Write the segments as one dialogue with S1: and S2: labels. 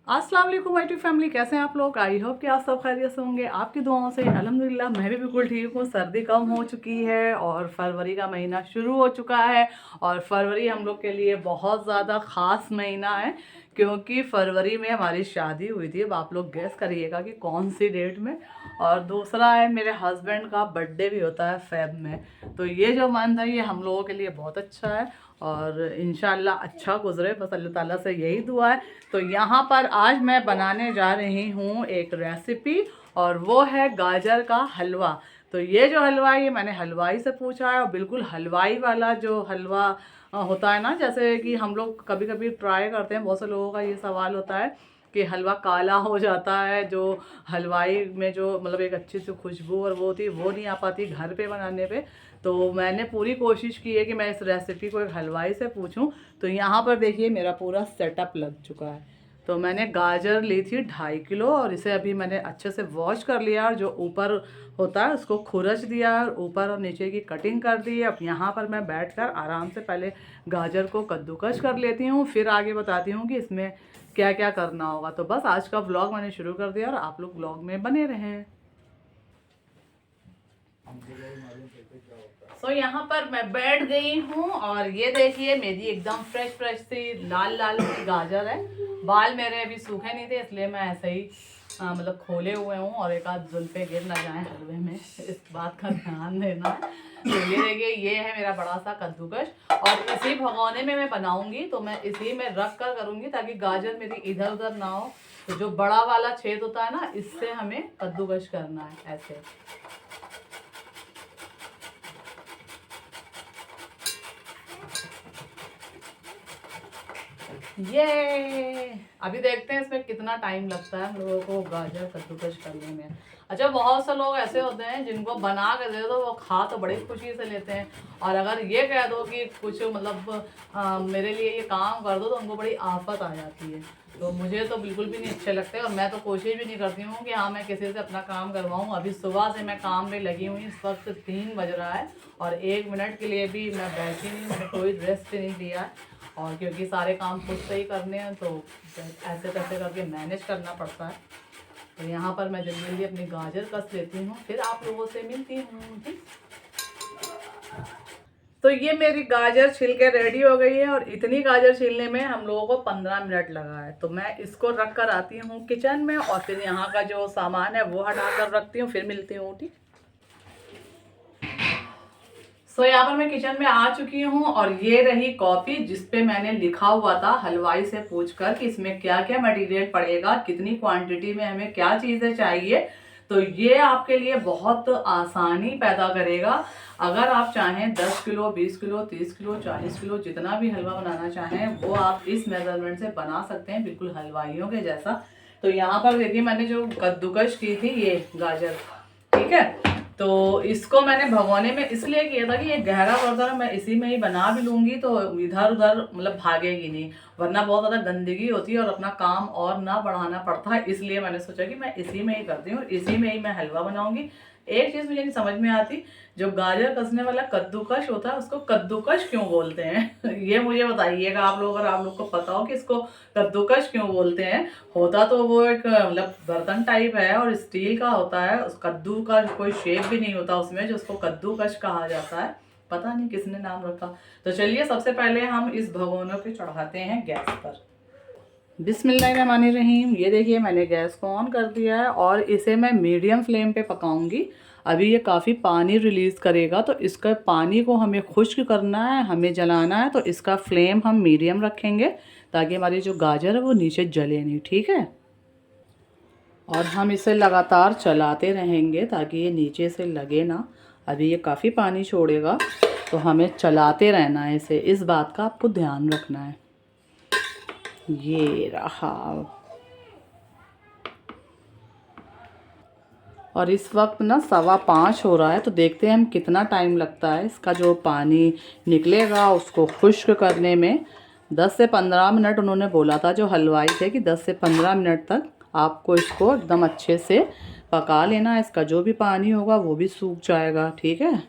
S1: अस्सलाम वालेकुम my family, कैसे हैं आप लोग। आई होप कि आप सब खैरियत से होंगे। आपकी दुआओं से अल्हम्दुलिल्लाह मैं भी बिल्कुल ठीक हूँ। सर्दी कम हो चुकी है और फरवरी का महीना शुरू हो चुका है। और फरवरी हम लोग के लिए बहुत ज़्यादा ख़ास महीना है क्योंकि फरवरी में हमारी शादी हुई थी। अब आप लोग गेस करिएगा कि कौन सी डेट में। और दूसरा है मेरे हस्बैंड का बर्थडे भी होता है फेब में। तो ये जो मंथ है ये हम लोगों के लिए बहुत अच्छा है और इंशाल्लाह अच्छा गुजरे, बस अल्लाह ताला से यही दुआ है। तो यहाँ पर आज मैं बनाने जा रही हूँ एक रेसिपी और वो है गाजर का हलवा। तो ये जो हलवा है ये मैंने हलवाई से पूछा है और बिल्कुल हलवाई वाला जो हलवा होता है ना, जैसे कि हम लोग कभी कभी ट्राई करते हैं, बहुत से लोगों का ये सवाल होता है कि हलवा काला हो जाता है, जो हलवाई में जो मतलब एक अच्छी सी खुशबू और वो होती है वो नहीं आ पाती घर पे बनाने पे। तो मैंने पूरी कोशिश की है कि मैं इस रेसिपी को एक हलवाई से पूछूं। तो यहाँ पर देखिए मेरा पूरा सेटअप लग चुका है। तो मैंने गाजर ली थी 2.5 किलो और इसे अभी मैंने अच्छे से वॉश कर लिया और जो ऊपर होता है उसको खुरच दिया और ऊपर और नीचे की कटिंग कर दी है। अब यहाँ पर मैं बैठकर आराम से पहले गाजर को कद्दूकस कर लेती हूँ, फिर आगे बताती हूँ कि इसमें क्या क्या करना होगा। तो बस आज का व्लॉग मैंने शुरू कर दिया और आप लोग व्लॉग में बने रहें। सो यहाँ पर मैं बैठ गई हूँ और ये देखिए मेरी एकदम फ्रेश फ्रेश सी लाल लाल सी गाजर है। बाल मेरे अभी सूखे नहीं थे इसलिए मैं ऐसे ही मतलब खोले हुए हूँ और एक आध जुल्फे गिर ना जाए हलवे में, इस बात का ध्यान देना है। तो ये देखिए ये है मेरा बड़ा सा कद्दूकस और इसी भगोने में मैं बनाऊंगी। तो मैं इसी में रख कर करूँगी ताकि गाजर मेरी इधर उधर ना हो। तो जो बड़ा वाला छेद होता है ना, इससे हमें कद्दूकस करना है ऐसे। ये अभी देखते हैं इसमें कितना टाइम लगता है हम लोगों को गाजर कद्दूकस करने में। अच्छा, बहुत से लोग ऐसे होते हैं जिनको बना के दे दो वो खा तो बड़ी खुशी से लेते हैं, और अगर ये कह दो कि कुछ मतलब मेरे लिए ये काम कर दो तो उनको बड़ी आफत आ जाती है। तो मुझे तो बिल्कुल भी नहीं अच्छे लगते और मैं तो कोशिश भी नहीं करती हूँ कि हाँ मैं किसी से अपना काम करवाऊँ। अभी सुबह से मैं काम में लगी हुई, इस वक्त 3 बज रहा है और 1 मिनट के लिए भी मैं बैठी नहीं, मैंने कोई रेस्ट नहीं लिया है। और क्योंकि सारे काम खुद से ही करने हैं तो ऐसे तैसे करके मैनेज करना पड़ता है। तो यहाँ पर मैं जल्दी जल्दी अपनी गाजर कस लेती हूँ, फिर आप लोगों से मिलती हूँ। ठीक। तो ये मेरी गाजर छिल के रेडी हो गई है और इतनी गाजर छीलने में हम लोगों को 15 मिनट लगा है। तो मैं इसको रख कर आती हूँ किचन में और फिर यहाँ का जो सामान है वो हटा कर रखती हूँ, फिर मिलती हूँ। ठीक। सो यहाँ पर मैं किचन में आ चुकी हूँ और ये रही कॉपी जिसपे मैंने लिखा हुआ था हलवाई से पूछकर कि इसमें क्या क्या मटेरियल पड़ेगा, कितनी क्वांटिटी में हमें क्या चीज़ें चाहिए। तो ये आपके लिए बहुत आसानी पैदा करेगा। अगर आप चाहें 10 किलो 20 किलो 30 किलो 40 किलो जितना भी हलवा बनाना चाहें वो आप इस मेजरमेंट से बना सकते हैं, बिल्कुल हलवाइयों के जैसा। तो यहाँ पर देखिए मैंने जो कद्दूकस की थी ये गाजर, ठीक है। तो इसको मैंने भगोने में इसलिए किया था कि ये गहरा बर्तन मैं इसी में ही बना भी लूंगी तो इधर उधर मतलब भागेगी नहीं, वरना बहुत ज़्यादा गंदगी होती है और अपना काम और ना बढ़ाना पड़ता है। इसलिए मैंने सोचा कि मैं इसी में ही करती हूँ, इसी में ही मैं हलवा बनाऊंगी। एक चीज़ मुझे नहीं समझ में आती, जो गाजर कसने वाला कद्दूकस होता है उसको कद्दूकस क्यों बोलते हैं ये मुझे बताइएगा आप लोग, अगर आप लोग को पता हो कि इसको कद्दूकस क्यों बोलते हैं। होता तो वो एक मतलब बर्तन टाइप है और स्टील का होता है, उस कद्दू का कोई शेप भी नहीं होता उसमें, जो उसको कद्दूकस कहा जाता है। पता नहीं किसने नाम रखा। तो चलिए सबसे पहले हम इस भगोनों को चढ़ाते हैं गैस पर। बिस्मिल्लाहिर्रहमानिर्रहीम। ये देखिए मैंने गैस को ऑन कर दिया है और इसे मैं मीडियम फ्लेम पे पकाऊंगी। अभी ये काफ़ी पानी रिलीज़ करेगा तो इसका पानी को हमें खुश्क करना है, हमें जलाना है। तो इसका फ्लेम हम मीडियम रखेंगे ताकि हमारी जो गाजर है वो नीचे जले नहीं, ठीक है। और हम इसे लगातार चलाते रहेंगे ताकि ये नीचे से लगे ना। अभी ये काफ़ी पानी छोड़ेगा तो हमें चलाते रहना है इसे, इस बात का आपको ध्यान रखना है। ये रहा। और इस वक्त ना 5:15 हो रहा है तो देखते हैं हम कितना टाइम लगता है इसका जो पानी निकलेगा उसको खुश्क करने में। 10 से 15 मिनट उन्होंने बोला था जो हलवाई थे कि 10 से 15 मिनट तक आपको इसको एकदम अच्छे से पका लेना है। इसका जो भी पानी होगा वो भी सूख जाएगा, ठीक है।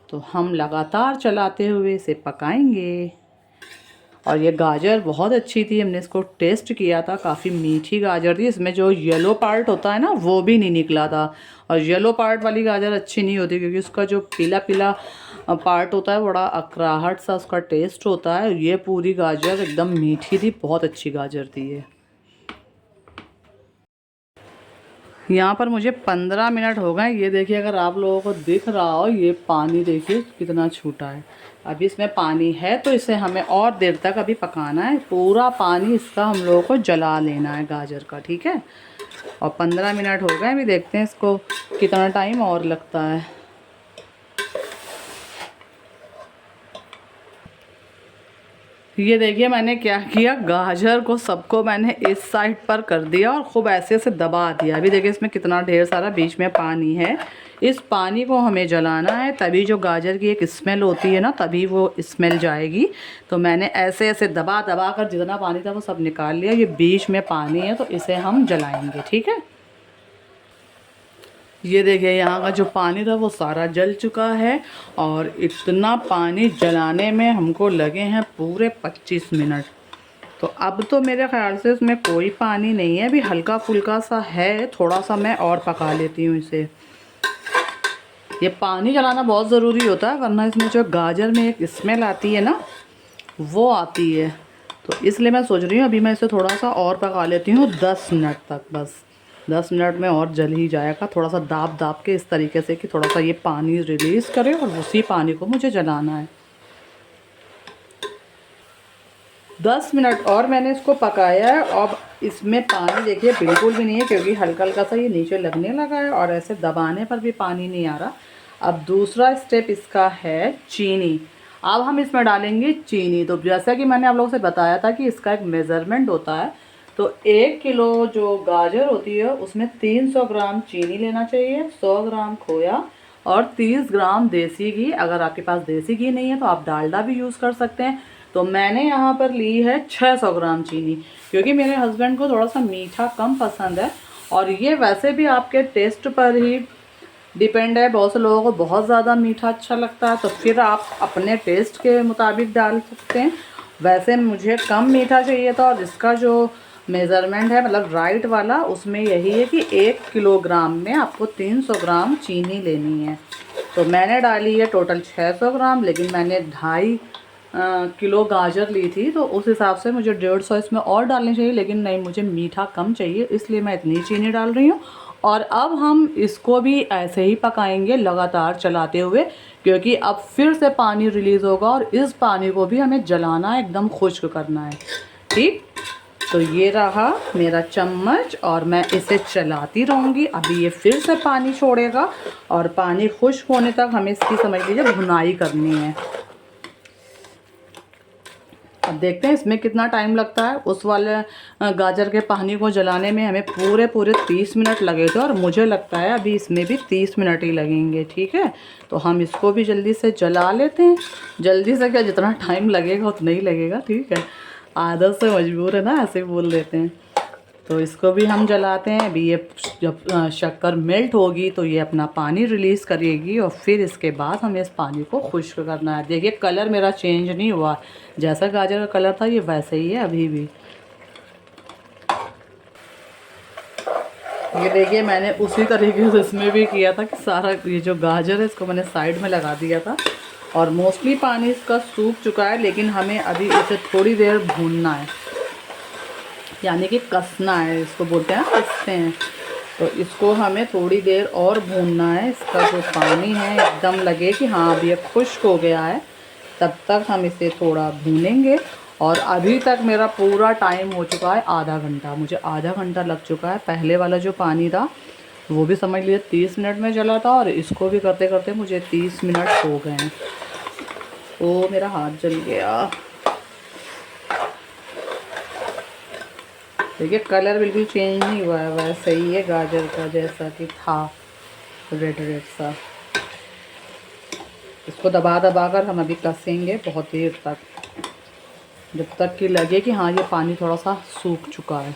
S1: तो हम लगातार चलाते हुए इसे पकाएंगे। और ये गाजर बहुत अच्छी थी, हमने इसको टेस्ट किया था, काफ़ी मीठी गाजर थी। इसमें जो येलो पार्ट होता है ना वो भी नहीं निकला था। और येलो पार्ट वाली गाजर अच्छी नहीं होती क्योंकि उसका जो पीला पीला पार्ट होता है बड़ा अकराहट सा उसका टेस्ट होता है। ये पूरी गाजर एकदम मीठी थी, बहुत अच्छी गाजर थी ये। यहाँ पर मुझे 15 मिनट हो गए। ये देखिए, अगर आप लोगों को दिख रहा हो, ये पानी देखिए कितना छूटा है। अभी इसमें पानी है तो इसे हमें और देर तक अभी पकाना है। पूरा पानी इसका हम लोगों को जला लेना है गाजर का, ठीक है। और 15 मिनट हो गए, अभी देखते हैं इसको कितना टाइम और लगता है। ये देखिए मैंने क्या किया, गाजर को सबको मैंने इस साइड पर कर दिया और खूब ऐसे से दबा दिया। अभी देखिए इसमें कितना ढेर सारा बीच में पानी है। इस पानी को हमें जलाना है, तभी जो गाजर की एक स्मेल होती है ना, तभी वो स्मेल जाएगी। तो मैंने ऐसे ऐसे दबा दबा कर जितना पानी था वो सब निकाल लिया। ये बीच में पानी है तो इसे हम जलाएंगे, ठीक है। ये देखिए यहाँ का जो पानी था वो सारा जल चुका है और इतना पानी जलाने में हमको लगे हैं पूरे 25 मिनट। तो अब तो मेरे ख्याल से इसमें कोई पानी नहीं है, अभी हल्का फुल्का सा है, थोड़ा सा मैं और पका लेती हूँ इसे। ये पानी जलाना बहुत ज़रूरी होता है वरना इसमें जो गाजर में एक स्मेल आती है ना वो आती है। तो इसलिए मैं सोच रही हूँ अभी मैं इसे थोड़ा सा और पका लेती हूँ 10 मिनट तक। बस 10 मिनट में और जल ही जाएगा, थोड़ा सा दाब दाब के इस तरीके से कि थोड़ा सा ये पानी रिलीज़ करे और उसी पानी को मुझे जलाना है। 10 मिनट और मैंने इसको पकाया है। अब इसमें पानी देखिए बिल्कुल भी नहीं है क्योंकि हल्का हल्का सा ये नीचे लगने लगा है और ऐसे दबाने पर भी पानी नहीं आ रहा। अब दूसरा स्टेप इसका है चीनी। अब हम इसमें डालेंगे चीनी। तो जैसा कि मैंने आप लोगों से बताया था कि इसका एक मेज़रमेंट होता है। तो 1 किलो जो गाजर होती है उसमें 300 ग्राम चीनी लेना चाहिए, 100 ग्राम खोया और 30 ग्राम देसी घी। अगर आपके पास देसी घी नहीं है तो आप डालडा भी यूज़ कर सकते हैं। तो मैंने यहाँ पर ली है 600 ग्राम चीनी क्योंकि मेरे हस्बैंड को थोड़ा सा मीठा कम पसंद है। और ये वैसे भी आपके टेस्ट पर ही डिपेंड है, बहुत से लोगों को बहुत ज़्यादा मीठा अच्छा लगता है तो फिर आप अपने टेस्ट के मुताबिक डाल सकते हैं। वैसे मुझे कम मीठा चाहिए था और इसका जो मेज़रमेंट है मतलब राइट वाला उसमें यही है कि 1 किलोग्राम में आपको 300 ग्राम चीनी लेनी है। तो मैंने डाली है टोटल 600 ग्राम, लेकिन मैंने 2.5 किलो गाजर ली थी तो उस हिसाब से मुझे 150 इसमें और डालनी चाहिए, लेकिन नहीं मुझे मीठा कम चाहिए इसलिए मैं इतनी चीनी डाल रही हूँ। और अब हम इसको भी ऐसे ही पकाएंगे लगातार चलाते हुए क्योंकि अब फिर से पानी रिलीज़ होगा और इस पानी को भी हमें जलाना है, एकदम खुश्क करना है, ठीक। तो ये रहा मेरा चम्मच और मैं इसे चलाती रहूँगी। अभी ये फिर से पानी छोड़ेगा और पानी खुश्क होने तक हमें इसकी समझ लीजिए भुनाई करनी है। अब देखते हैं इसमें कितना टाइम लगता है। उस वाले गाजर के पानी को जलाने में हमें पूरे 30 मिनट लगे थे और मुझे लगता है अभी इसमें भी 30 मिनट ही लगेंगे, ठीक है। तो हम इसको भी जल्दी से जला लेते हैं। जल्दी से क्या, जितना टाइम लगेगा उतना ही लगेगा, ठीक है। आदत से मजबूर है ना, ऐसे बोल देते हैं। तो इसको भी हम जलाते हैं। अभी ये जब शक्कर मेल्ट होगी तो ये अपना पानी रिलीज़ करेगी और फिर इसके बाद हमें इस पानी को खुश्क करना है। देखिए कलर मेरा चेंज नहीं हुआ, जैसा गाजर का कलर था ये वैसे ही है अभी भी। ये देखिए मैंने उसी तरीके से इसमें भी किया था कि सारा ये जो गाजर है इसको मैंने साइड में लगा दिया था और मोस्टली पानी इसका सूख चुका है, लेकिन हमें अभी इसे थोड़ी देर भूनना है, यानी कि कसना है, इसको बोलते हैं कसते हैं। तो इसको हमें थोड़ी देर और भूनना है। इसका जो पानी है एकदम लगे कि हाँ अब ये खुश्क हो गया है, तब तक हम इसे थोड़ा भूनेंगे। और अभी तक मेरा पूरा टाइम हो चुका है आधा घंटा, मुझे आधा घंटा लग चुका है। पहले वाला जो पानी था वो भी समझ लीजिए 30 मिनट में जला था और इसको भी करते करते मुझे 30 मिनट हो गए हैं। ओ मेरा हाथ जल गया। देखिए कलर बिल्कुल चेंज नहीं हुआ है, वैसे ही है गाजर का जैसा कि था, रेड रेड सा। इसको दबा दबा कर हम अभी कसेंगे बहुत देर तक, जब तक कि लगे कि हाँ ये पानी थोड़ा सा सूख चुका है।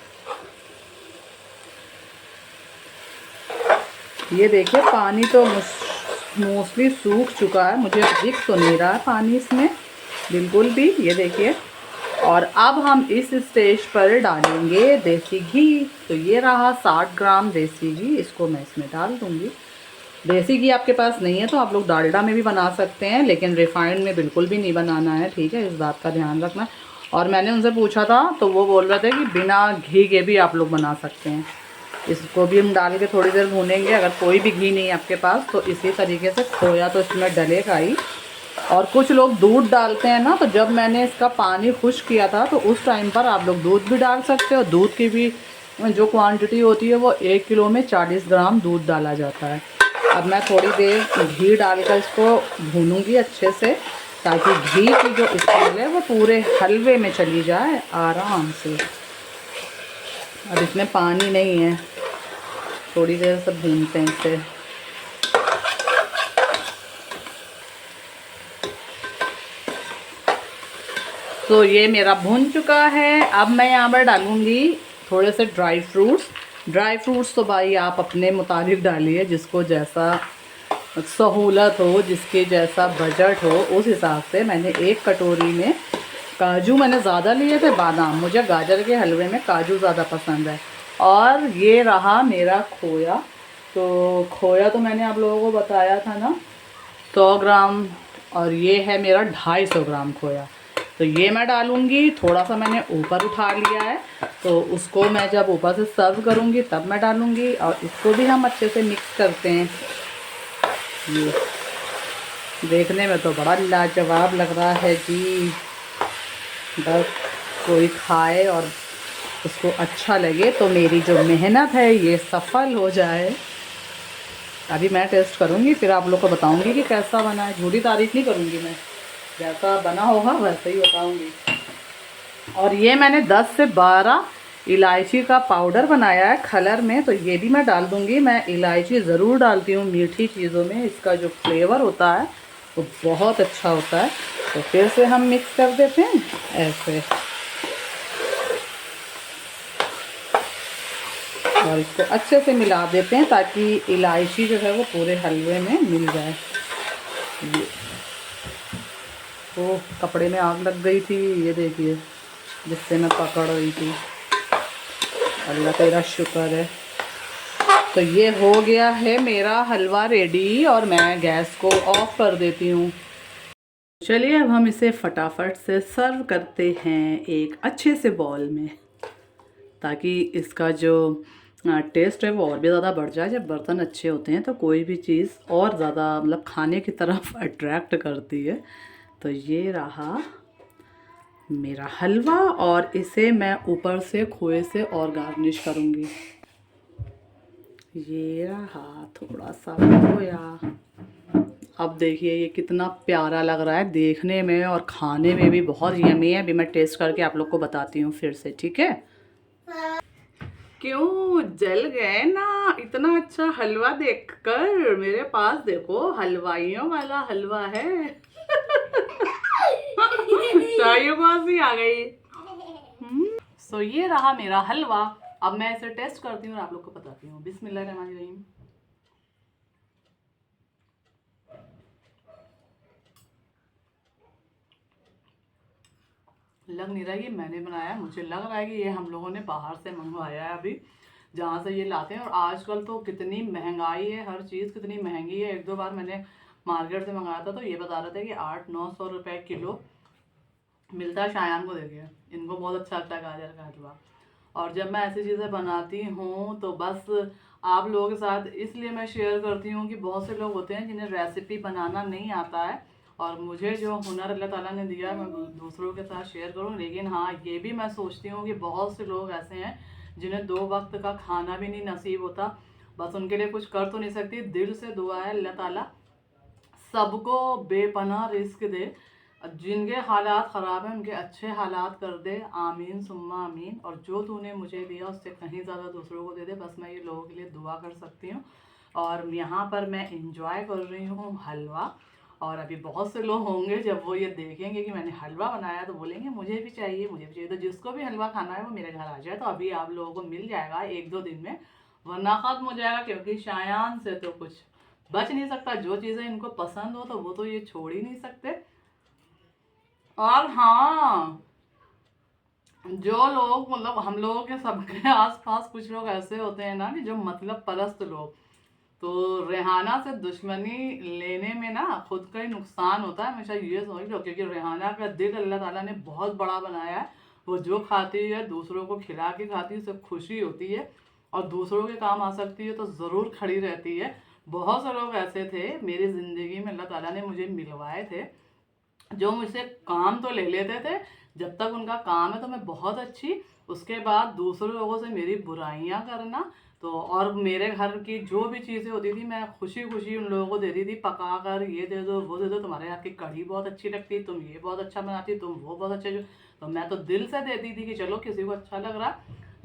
S1: ये देखिए पानी तो मोस्टली सूख चुका है, मुझे दिख तो नहीं रहा है पानी इसमें बिल्कुल भी। ये देखिए और अब हम इस स्टेज पर डालेंगे देसी घी। तो ये रहा 60 ग्राम देसी घी, इसको मैं इसमें डाल दूँगी। देसी घी आपके पास नहीं है तो आप लोग डालडा में भी बना सकते हैं, लेकिन रिफाइंड में बिल्कुल भी नहीं बनाना है, ठीक है, इस बात का ध्यान रखना। और मैंने उनसे पूछा था तो वो बोल रहे थे कि बिना घी के भी आप लोग बना सकते हैं। इसको भी हम डाल के थोड़ी देर भूनेंगे। अगर कोई भी घी नहीं है आपके पास तो इसी तरीके से खोया तो इसमें डलेगा ही। और कुछ लोग दूध डालते हैं ना, तो जब मैंने इसका पानी खुश्क किया था तो उस टाइम पर आप लोग दूध भी डाल सकते हो। दूध की भी जो क्वांटिटी होती है वो 1 किलो में 40 ग्राम दूध डाला जाता है। अब मैं थोड़ी देर घी डालकर इसको भूनूंगी अच्छे से, ताकि घी की जो स्मेल है वो पूरे हलवे में चली जाए आराम से। अब इसमें पानी नहीं है, थोड़ी देर से भूनते हैं इसे। तो ये मेरा भून चुका है। अब मैं यहाँ पर डालूँगी थोड़े से ड्राई फ्रूट्स। ड्राई फ्रूट्स तो भाई आप अपने मुताबिक डालिए, जिसको जैसा सहूलत हो, जिसके जैसा बजट हो, उस हिसाब से। मैंने 1 कटोरी में काजू मैंने ज़्यादा लिए थे, बादाम, मुझे गाजर के हलवे में काजू ज़्यादा पसंद है। और ये रहा मेरा खोया। तो खोया तो मैंने आप लोगों को बताया था ना 100 ग्राम, और ये है मेरा 250 ग्राम खोया। तो ये मैं डालूँगी। थोड़ा सा मैंने ऊपर उठा लिया है, तो उसको मैं जब ऊपर से सर्व करूँगी तब मैं डालूँगी। और इसको भी हम अच्छे से मिक्स करते हैं। ये देखने में तो बड़ा लाजवाब लग रहा है जी, बस कोई खाए और उसको अच्छा लगे तो मेरी जो मेहनत है ये सफल हो जाए। अभी मैं टेस्ट करूँगी, फिर आप लोग को बताऊँगी कि कैसा बना है। झूठी तारीफ़ नहीं करूँगी मैं, जैसा बना होगा वैसे ही बताऊँगी। और ये मैंने 10 से 12 इलायची का पाउडर बनाया है कलर में, तो ये भी मैं डाल दूँगी। मैं इलायची ज़रूर डालती हूँ मीठी चीज़ों में, इसका जो फ्लेवर होता है वो बहुत अच्छा होता है। तो फिर से हम मिक्स कर देते हैं ऐसे, और इसको अच्छे से मिला देते हैं ताकि इलायची जो है वो पूरे हलवे में मिल जाए। ये तो कपड़े में आग लग गई थी, ये देखिए, जिससे मैं पकड़ रही थी। अल्लाह तेरा शुक्र है। तो ये हो गया है मेरा हलवा रेडी, और मैं गैस को ऑफ कर देती हूँ। चलिए अब हम इसे फटाफट से सर्व करते हैं एक अच्छे से बॉल में, ताकि इसका जो टेस्ट है वो और भी ज़्यादा बढ़ जाए। जब बर्तन अच्छे होते हैं तो कोई भी चीज़ और ज़्यादा मतलब खाने की तरफ अट्रैक्ट करती है। तो ये रहा मेरा हलवा, और इसे मैं ऊपर से खोए से और गार्निश करूँगी। ये रहा थोड़ा सा खोया। अब देखिए ये कितना प्यारा लग रहा है देखने में, और खाने में भी बहुत यमी है। अभी मैं टेस्ट करके आप लोग को बताती हूँ फिर से, ठीक है। क्यों जल गए ना इतना अच्छा हलवा देखकर? मेरे पास देखो हलवाइयों वाला हलवा है। शाइयों पास भी आ गई। सो ये रहा मेरा हलवा। अब मैं इसे टेस्ट करती हूँ और आप लोग को बताती हूँ। बिस्मिल्लाहिर्रहमानिर्रहीम। लग नहीं रहा है कि मैंने बनाया, मुझे लग रहा है कि ये हम लोगों ने बाहर से मंगवाया है अभी, जहाँ से ये लाते हैं। और आजकल तो कितनी महंगाई है, हर चीज़ कितनी महंगी है। 1-2 बार मैंने मार्केट से मंगाया था तो ये बता रहे थे कि 800-900 रुपये किलो मिलता है। शायान को देखिए, इनको बहुत अच्छा लगता है गाजर का हलवा। और जब मैं ऐसी चीज़ें बनाती हूँ तो बस आप लोगों के साथ इसलिए मैं शेयर करती हूँ कि बहुत से लोग होते हैं जिन्हें रेसिपी बनाना नहीं आता है, और मुझे जो हुनर अल्लाह ताला ने दिया है मैं दूसरों के साथ शेयर करूँ। लेकिन हाँ, ये भी मैं सोचती हूँ कि बहुत से लोग ऐसे हैं जिन्हें 2 वक्त का खाना भी नहीं नसीब होता। बस उनके लिए कुछ कर तो नहीं सकती। दिल से दुआ है अल्लाह ताला सबको बेपनाह रिस्क दे, जिनके हालात ख़राब हैं उनके अच्छे हालात कर दे, आमीन सुम्मा आमीन। और जो तूने मुझे दिया उससे कहीं ज़्यादा दूसरों को दे दे, बस मैं ये लोगों के लिए दुआ कर सकती हूँ। और यहाँ पर मैं इंजॉय कर रही हूँ हलवा। और अभी बहुत से लोग होंगे जब वो ये देखेंगे कि मैंने हलवा बनाया तो बोलेंगे मुझे भी चाहिए, मुझे भी चाहिए। तो जिसको भी हलवा खाना है वो मेरे घर आ जाए। तो अभी आप लोगों को मिल जाएगा 1-2 दिन में, वरना ख़त्म हो जाएगा, क्योंकि शायान से तो कुछ बच नहीं सकता। जो चीज़ें इनको पसंद हो तो वो तो ये छोड़ ही नहीं सकते। और हाँ, जो लोग मतलब हम लोगों के सबके आसपास कुछ लोग ऐसे होते हैं ना कि जो मतलब परस्त लोग, तो रेहाना से दुश्मनी लेने में ना खुद का ही नुकसान होता है। हमेशा ये समझ लो, क्योंकि रेहाना का दिल अल्लाह ताला ने बहुत बड़ा बनाया है। वो जो खाती है दूसरों को खिला के खाती है, उसे खुशी होती है और दूसरों के काम आ सकती है तो ज़रूर खड़ी रहती है। बहुत से लोग ऐसे थे मेरी ज़िंदगी में, अल्लाह ताला ने मुझे मिलवाए थे, जो मुझसे काम तो ले लेते थे, जब तक उनका काम है तो मैं बहुत अच्छी, उसके बाद दूसरे लोगों से मेरी बुराइयां करना। तो और मेरे घर की जो भी चीज़ें होती थी मैं खुशी खुशी उन लोगों को देती थी पका कर, ये दे दो वो दे दो, तुम्हारे हाथ की कढ़ी बहुत अच्छी लगती, तुम ये बहुत अच्छा बनाती, तुम वो बहुत अच्छे जो। तो मैं तो दिल से देती थी कि चलो किसी को अच्छा लग रहा।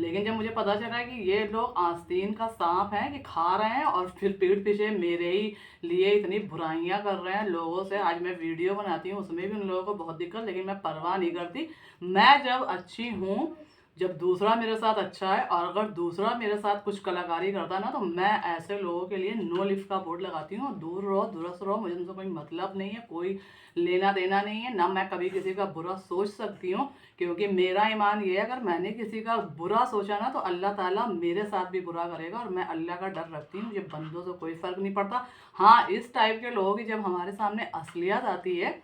S1: लेकिन जब मुझे पता चला कि ये लोग आस्तीन का सांप हैं कि खा रहे हैं और फिर पीठ पीछे मेरे ही लिए इतनी बुराइयां कर रहे हैं लोगों से, आज मैं वीडियो बनाती हूँ उसमें भी उन लोगों को बहुत दिक्कत, लेकिन मैं परवाह नहीं करती। मैं जब अच्छी हूँ, जब दूसरा मेरे साथ अच्छा है, और अगर दूसरा मेरे साथ कुछ कलाकारी करता है ना, तो मैं ऐसे लोगों के लिए नो लिफ्ट का बोर्ड लगाती हूँ। दूर रहो, दुरुस्त रहो, मुझे उनसे कोई मतलब नहीं है, कोई लेना देना नहीं है, ना मैं कभी किसी का बुरा सोच सकती हूँ। क्योंकि मेरा ईमान ये है, अगर मैंने किसी का बुरा सोचा ना तो अल्लाह ताला मेरे साथ भी बुरा करेगा, और मैं अल्लाह का डर रखती हूँ, मुझे बंदों से कोई फ़र्क नहीं पड़ता। हाँ, इस टाइप के लोगों की जब हमारे सामने असलियत आती है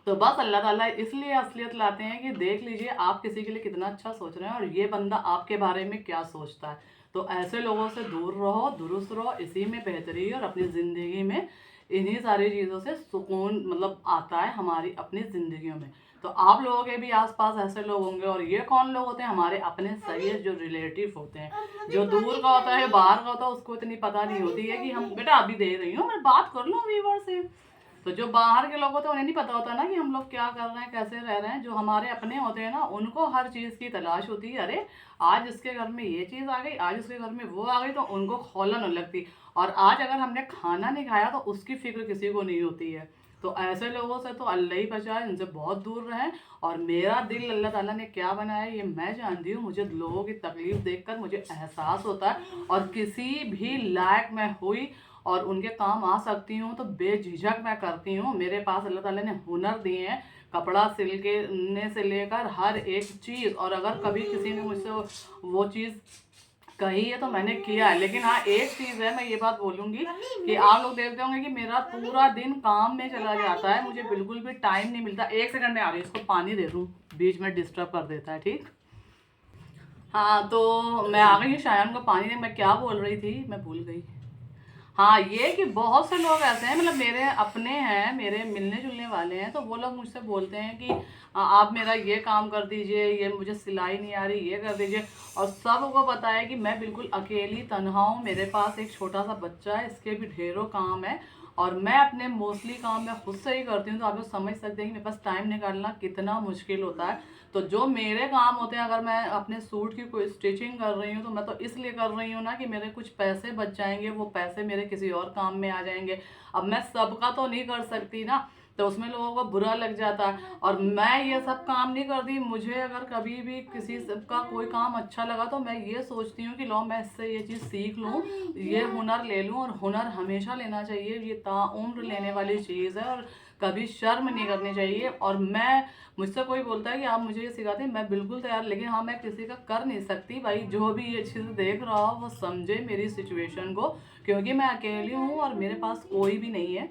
S1: तो बस अल्लाह ताला इसलिए असलियत लाते हैं कि देख लीजिए आप किसी के लिए कितना अच्छा सोच रहे हैं और ये बंदा आपके बारे में क्या सोचता है। तो ऐसे लोगों से दूर रहो, दुरुस्त रहो, इसी में बेहतरी है। और अपनी ज़िंदगी में इन्हीं सारी चीज़ों से सुकून मतलब आता है हमारी अपनी ज़िंदगियों में। तो आप लोगों के भी आसपास ऐसे लोग होंगे, और ये कौन लोग होते हैं? हमारे अपने सही है, जो रिलेटिव होते हैं। जो दूर का होता है, बाहर का होता है, उसको इतनी पता नहीं होती है कि हम बेटा अभी दे रही हूँ, मैं बात कर लूँ व्यूवर से। तो जो बाहर के लोग होते हैं उन्हें नहीं पता होता ना कि हम लोग क्या कर रहे हैं, कैसे रह रहे हैं। जो हमारे अपने होते हैं ना, उनको हर चीज़ की तलाश होती है। अरे आज इसके घर में ये चीज़ आ गई, आज इसके घर में वो आ गई, तो उनको खौलन होने लगती। और आज अगर हमने खाना नहीं खाया तो उसकी फिक्र किसी को नहीं होती है। तो ऐसे लोगों से तो अल्लाह ही बचाए, इनसे बहुत दूर रहें। और मेरा दिल अल्लाह ताला ने क्या बनाया ये मैं जानती हूँ। मुझे लोगों की तकलीफ देखकर मुझे एहसास होता है, और किसी भी लायक मैं हुई और उनके काम आ सकती हूँ तो बेझिझक मैं करती हूँ। मेरे पास अल्लाह ताला ने हुनर दिए हैं, कपड़ा सिल के ने से लेकर हर एक चीज़। और अगर कभी किसी ने मुझसे वो चीज़ कही है तो मैंने किया है। लेकिन हाँ, एक चीज़ है, मैं ये बात बोलूँगी कि आप लोग देखते होंगे कि मेरा पूरा दिन काम में चला जाता है, मुझे बिल्कुल भी टाइम नहीं मिलता। एक सेकंड में आ रही है, इसको पानी दे दूँ, बीच में डिस्टर्ब कर देता है। ठीक, हाँ, तो मैं आ गई शायान को पानी दे। मैं क्या बोल रही थी मैं भूल गई। हाँ, ये कि बहुत से लोग ऐसे हैं, मतलब मेरे अपने हैं, मेरे मिलने जुलने वाले हैं, तो वो लोग मुझसे बोलते हैं कि आप मेरा ये काम कर दीजिए, ये मुझे सिलाई नहीं आ रही, ये कर दीजिए। और सबको पता है कि मैं बिल्कुल अकेली तन्हा हूँ, मेरे पास एक छोटा सा बच्चा है, इसके भी ढेरों काम है, और मैं अपने मोस्टली काम मैं खुद से ही करती हूँ। तो आप लोग समझ सकते हैं कि मेरे पास टाइम निकालना कितना मुश्किल होता है। तो जो मेरे काम होते हैं, अगर मैं अपने सूट की कोई स्टिचिंग कर रही हूँ तो मैं तो इसलिए कर रही हूँ ना कि मेरे कुछ पैसे बच जाएंगे, वो पैसे मेरे किसी और काम में आ जाएंगे। अब मैं सबका तो नहीं कर सकती ना, तो उसमें लोगों को बुरा लग जाता है। और मैं ये सब काम नहीं करती। मुझे अगर कभी भी किसी का कोई काम अच्छा लगा तो मैं ये सोचती हूँ कि लो मैं इससे ये चीज़ सीख लूँ, ये हुनर ले लूँ। और हुनर हमेशा लेना चाहिए, ये ताउम्र लेने वाली चीज़ है, और कभी शर्म नहीं करनी चाहिए। और मैं, मुझसे कोई बोलता है कि आप मुझे ये सिखाते हैं, मैं बिल्कुल तैयार। लेकिन हाँ, मैं किसी का कर नहीं सकती भाई। जो भी ये चीज़ देख रहा हो वो समझे मेरी सिचुएशन को, क्योंकि मैं अकेली हूँ और मेरे पास कोई भी नहीं है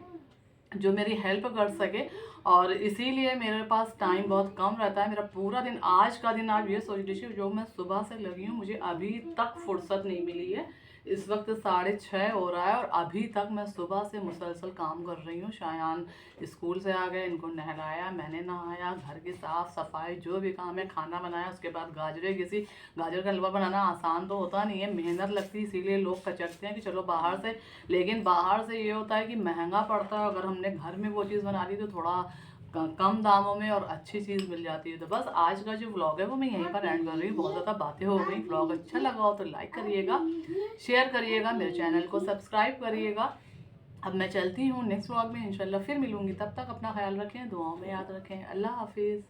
S1: जो मेरी हेल्प कर सके। और इसीलिए मेरे पास टाइम बहुत कम रहता है। मेरा पूरा दिन, आज का दिन आप ये सोच लीजिए, जो मैं सुबह से लगी हूँ मुझे अभी तक फुर्सत नहीं मिली है। इस वक्त 6:30 हो रहा है और अभी तक मैं सुबह से मुसलसल काम कर रही हूँ। शायान स्कूल से आ गए, इनको नहलाया, मैंने नहाया, घर की साफ़ सफाई, जो भी काम है, खाना बनाया, उसके बाद गाजरे घिसी। गाजर का हलवा बनाना आसान तो होता नहीं है, मेहनत लगती है, इसीलिए लोग कचकते हैं कि चलो बाहर से। लेकिन बाहर से ये होता है कि महंगा पड़ता है, अगर हमने घर में वो चीज़ बना ली तो थोड़ा कम दामों में और अच्छी चीज़ मिल जाती है। तो बस आज का जो व्लॉग है वो मैं यहीं पर एंड कर रही हूँ। बहुत ज़्यादा बातें हो गई। व्लॉग अच्छा लगा हो तो लाइक करिएगा, शेयर करिएगा, मेरे चैनल को सब्सक्राइब करिएगा। अब मैं चलती हूँ, नेक्स्ट व्लॉग में इंशाल्लाह फिर मिलूँगी। तब तक अपना ख्याल रखें, दुआओं में याद रखें। अल्लाह हाफिज़।